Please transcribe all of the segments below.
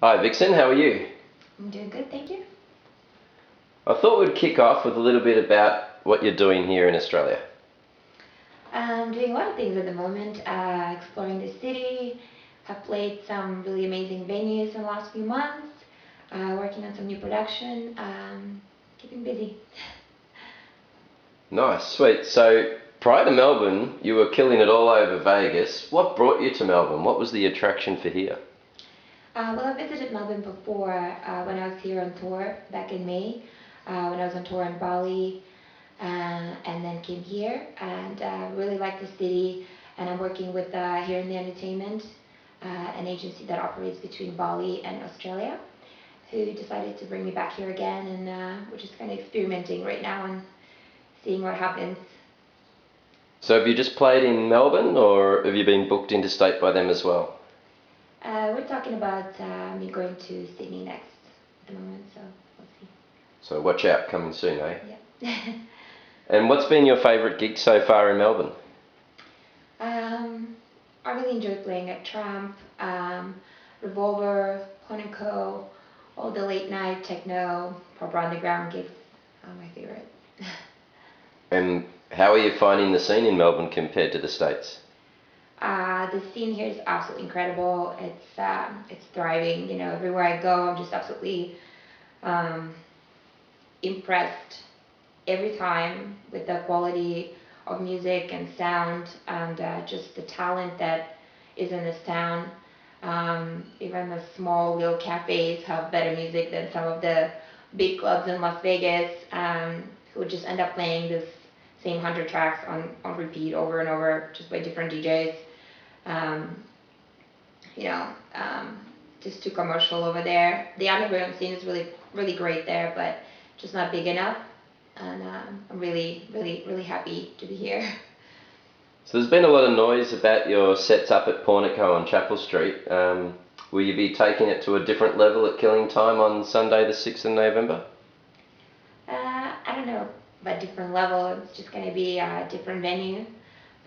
Hi Vixen, how are you? I'm doing good, thank you. I thought we'd kick off with a little bit about what you're doing here in Australia. I'm doing a lot of things at the moment, exploring the city. Have played some really amazing venues in the last few months, working on some new production, keeping busy. Nice, sweet. So prior to Melbourne, you were killing it all over Vegas. What brought you to Melbourne? What was the attraction for here? Well, I visited Melbourne before when I was here on tour back in May, when I was on tour in Bali, and then came here and really like the city. And I'm working with Here in the Entertainment, an agency that operates between Bali and Australia, who decided to bring me back here again, and we're just kind of experimenting right now and seeing what happens. So have you just played in Melbourne or have you been booked interstate by them as well? We're talking about me going to Sydney next at the moment, so we'll see. So watch out, coming soon, eh? Yeah. And what's been your favourite gig so far in Melbourne? I really enjoy playing at Tramp, Revolver, Point & Co, all the late night techno, proper underground gigs are my favorite. And how are you finding the scene in Melbourne compared to the States? The scene here is absolutely incredible. It's thriving. You know, everywhere I go, I'm just absolutely impressed every time with the quality of music and sound and just the talent that is in this town. Even the small little cafes have better music than some of the big clubs in Las Vegas, who just end up playing this same 100 tracks on repeat over and over just by different DJs. Um, you know, just too commercial over there. The underground scene is really great there, but just not big enough. And I'm really happy to be here. So there's been a lot of noise about your sets up at Pornico on Chapel Street. Will you be taking it to a different level at Killing Time on Sunday the 6th of November? I don't know about different level. It's just going to be a different venue,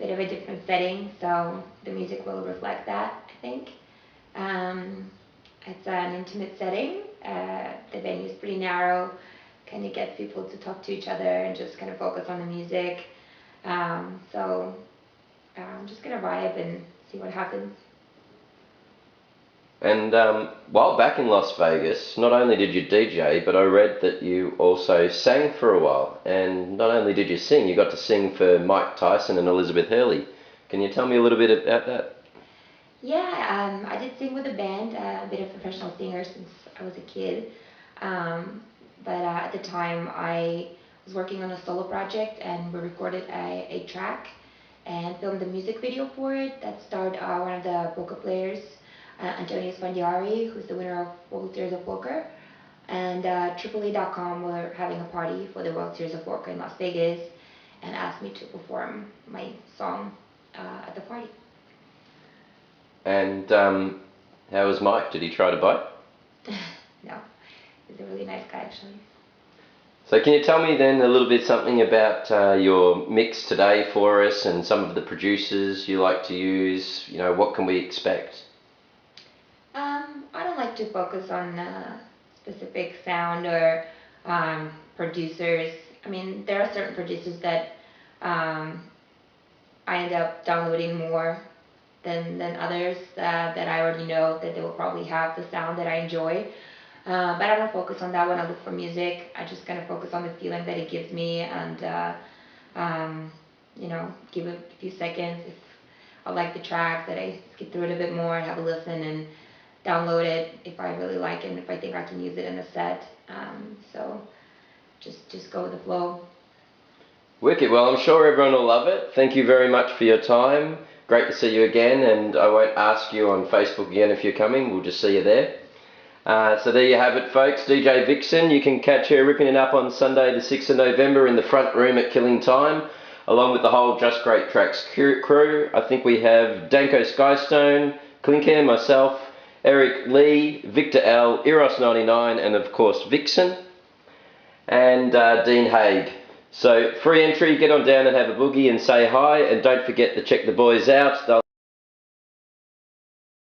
bit of a different setting, so the music will reflect that, I think. It's an intimate setting. The venue is pretty narrow, kind of gets people to talk to each other and just kind of focus on the music. So I'm just gonna vibe and see what happens. And while back in Las Vegas, not only did you DJ, but I read that you also sang for a while. And not only did you sing, you got to sing for Mike Tyson and Elizabeth Hurley. Can you tell me a little bit about that? Yeah, I did sing with a band, a bit of professional singer since I was a kid. But at the time, I was working on a solo project, and we recorded a track and filmed a music video for it that starred one of the poker players, Antonio Spandiari, who's the winner of World Series of Poker. And AAA.com were having a party for the World Series of Poker in Las Vegas and asked me to perform my song at the party. And how was Mike? Did he try to bite? No, he's a really nice guy actually. So can you tell me then a little bit something about your mix today for us and some of the producers you like to use? You know, what can we expect? I don't like to focus on specific sound or producers. I mean, there are certain producers that I end up downloading more than others that I already know that they will probably have the sound that I enjoy. But I don't focus on that when I look for music. I just kind of focus on the feeling that it gives me and give it a few seconds. If I like the track, that I skip through it a bit more and have a listen and download it if I really like it and if I think I can use it in a set. So just go with the flow. Wicked. Well, I'm sure everyone will love it. Thank you very much for your time. Great to see you again, and I won't ask you on Facebook again if you're coming. We'll just see you there. So there you have it, folks. DJ Vixen. You can catch her ripping it up on Sunday the 6th of November in the front room at Killing Time, along with the whole Just Great Tracks crew. I think we have Danko Skystone, Clinker, myself, Eric Lee, Victor L, Eros99, and of course Vixen, and Dean Haig. So free entry, get on down and have a boogie and say hi, and don't forget to check the boys out.